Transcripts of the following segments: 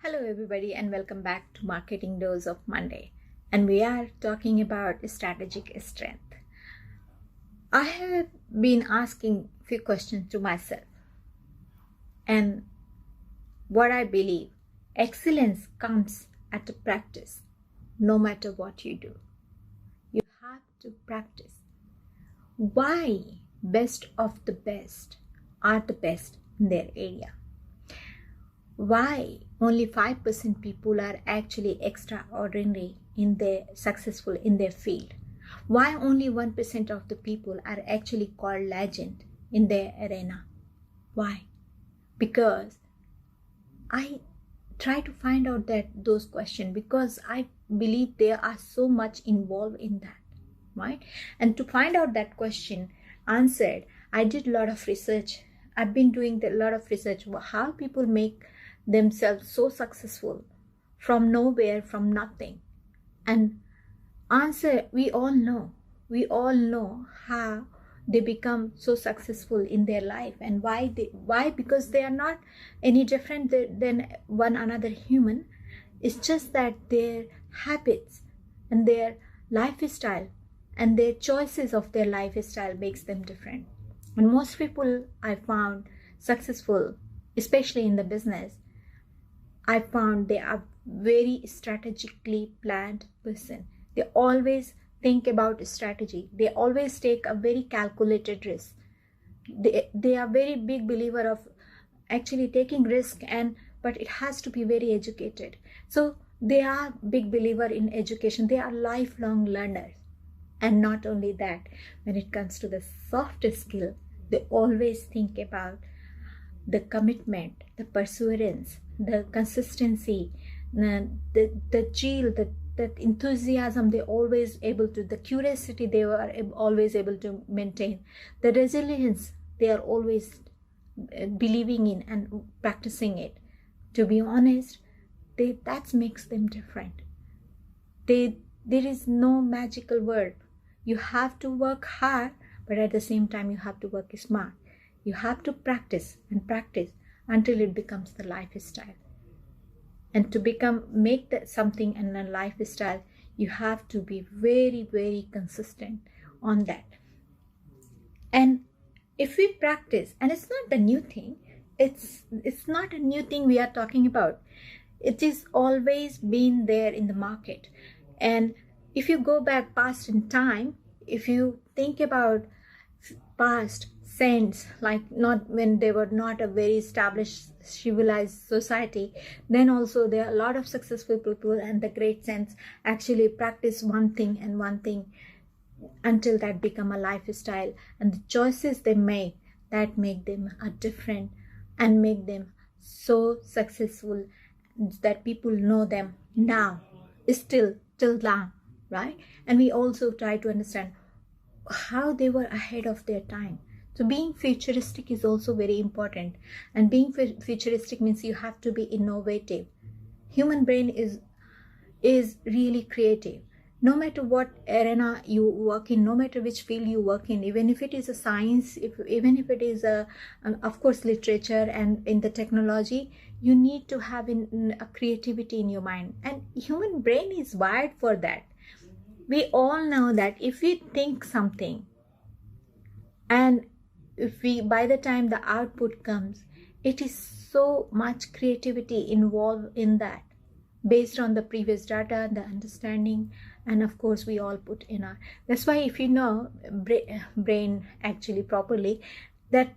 Hello everybody and welcome back to Marketing Dose of Monday, and we are talking about strategic strength. I have been asking a few questions to myself, and what I believe, excellence comes at a practice. No matter what you do, you have to practice. Why best of the best are the best in their area? Why only 5% people are actually extraordinary successful in their field? Why only 1% of the people are actually called legend in their arena? Why? Because I try to find out those questions, because I believe there are so much involved in that, right? And to find out that question answered, I did a lot of research. I've been doing a lot of research how people make themselves so successful from nowhere, from nothing. And answer, we all know how they become so successful in their life, and why because they are not any different than one another human. It's just that their habits and their lifestyle and their choices of their lifestyle makes them different. And most people I found successful, especially in the business, I found they are very strategically planned person. They always think about strategy. They always take a very calculated risk. They are very big believer of actually taking risk, but it has to be very educated. So they are big believer in education. They are lifelong learners. And not only that, when it comes to the soft skill, they always think about the commitment, the perseverance, the consistency, the zeal, the enthusiasm they always able to, the curiosity they were always able to maintain, the resilience they are always believing in and practicing it. To be honest, that makes them different. There is no magical word. You have to work hard, but at the same time you have to work smart. You have to practice and practice until it becomes the lifestyle. And to make something in a lifestyle, you have to be very, very consistent on that. And if we practice, and it's not the new thing, it's not a new thing we are talking about. It is always been there in the market. And if you go back past in time, if you think about past saints, like not when they were not a very established civilized society, then also there are a lot of successful people, and the great saints actually practice one thing until that become a lifestyle. And the choices they make, that make them a different and make them so successful that people know them now, still till now, right? And we also try to understand how they were ahead of their time. So being futuristic is also very important. And being futuristic means you have to be innovative. Human brain is really creative. No matter what arena you work in, no matter which field you work in, even if it is a science, even if it is of course literature, and in the technology, you need to have a creativity in your mind. And human brain is wired for that. We all know that if we think something, and by the time the output comes, it is so much creativity involved in that, based on the previous data, the understanding, and of course we all put in our. That's why if you know brain actually properly, that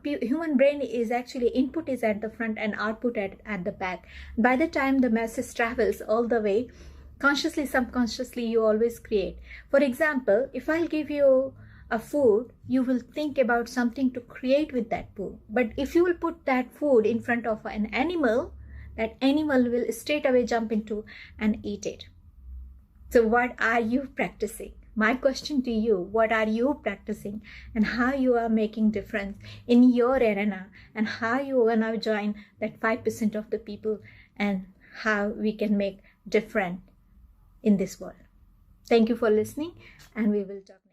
human brain is actually input is at the front and output at the back. By the time the message travels all the way, consciously, subconsciously, you always create. For example, if I'll give you a food, you will think about something to create with that food. But if you will put that food in front of an animal, that animal will straight away jump into and eat it. So what are you practicing? My question to you, what are you practicing, and how you are making difference in your arena, and how you want to join that 5% of the people, and how we can make different in this world. Thank you for listening, and we will talk next.